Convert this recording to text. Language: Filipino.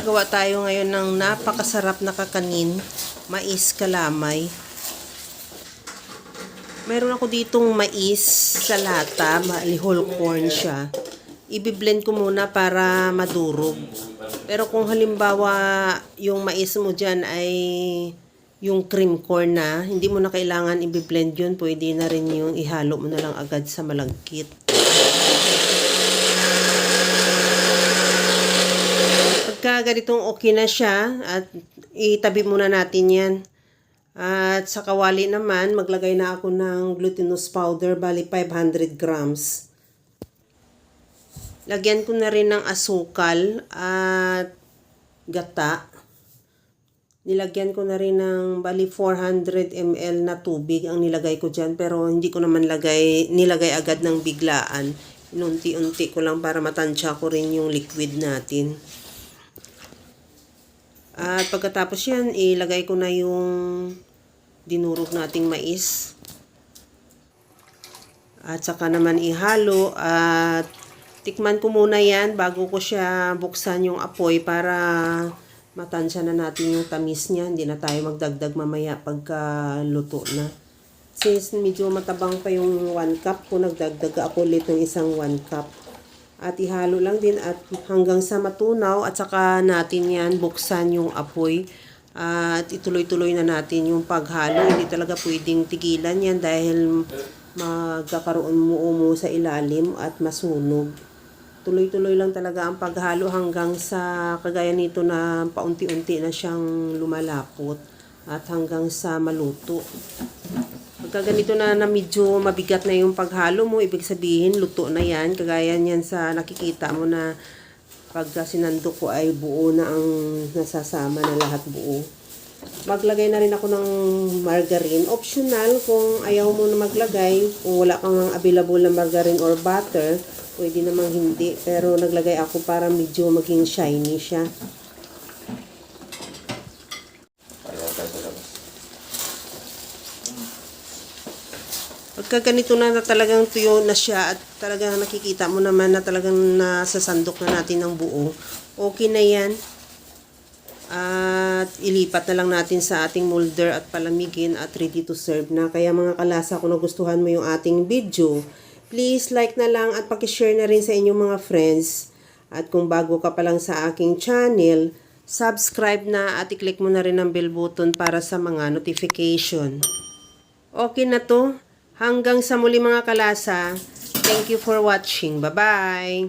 Gagawa tayo ngayon ng napakasarap na kakanin, mais kalamay. Meron ako ditong mais sa lata, whole corn siya. Ibi-blend ko muna para madurog. Pero kung halimbawa yung mais mo dyan ay yung cream corn na, hindi mo na kailangan i-blend yun. Pwede na rin yung ihalo mo na lang agad sa malagkit. Pagka ganitong okay na siya, at itabi muna natin yan. At sa kawali naman, maglagay na ako ng glutinous powder, bali 500 grams. Lagyan ko na rin ng asukal at gata. Nilagyan ko na rin ng bali 400 ml na tubig ang nilagay ko dyan. Pero hindi ko naman nilagay agad ng biglaan. Inunti-unti ko lang para matansya ko rin yung liquid natin. At pagkatapos yan, ilagay ko na yung dinurog nating mais. At saka naman ihalo at tikman ko muna yan bago ko siya buksan yung apoy para matansya na natin yung tamis niya. Hindi na tayo magdagdag mamaya pagka luto na. Since medyo matabang pa yung 1 cup ko, nagdagdag ako ulit ng isang 1 cup. At ihalo lang din at hanggang sa matunaw at saka natin yan buksan yung apoy. At ituloy-tuloy na natin yung paghalo. Hindi talaga pwedeng tigilan yan dahil magkakaroon mo sa ilalim at masunog. Tuloy-tuloy lang talaga ang paghalo hanggang sa kagaya nito na paunti-unti na siyang lumalapot at hanggang sa maluto. Pagka ganito na medyo mabigat na yung paghalo mo, ibig sabihin luto na yan. Kagaya niyan sa nakikita mo na pagka sinandok ko ay buo na ang nasasama na lahat buo. Maglagay na rin ako ng margarine. Optional kung ayaw mo na maglagay. Kung wala kang available na margarine or butter, pwede namang hindi. Pero naglagay ako para medyo maging shiny siya. Pagka ganito na talagang tuyo na siya at talagang nakikita mo naman na talagang nasasandok na natin ng buo, okay na yan. At ilipat na lang natin sa ating molder at palamigin at ready to serve na. Kaya mga kalasa, kung nagustuhan mo yung ating video, please like na lang at pakishare na rin sa inyong mga friends. At kung bago ka pa lang sa aking channel, subscribe na at i-click mo na rin ang bell button para sa mga notification. Okay na to. Hanggang sa muli mga kalasa. Thank you for watching. Bye-bye!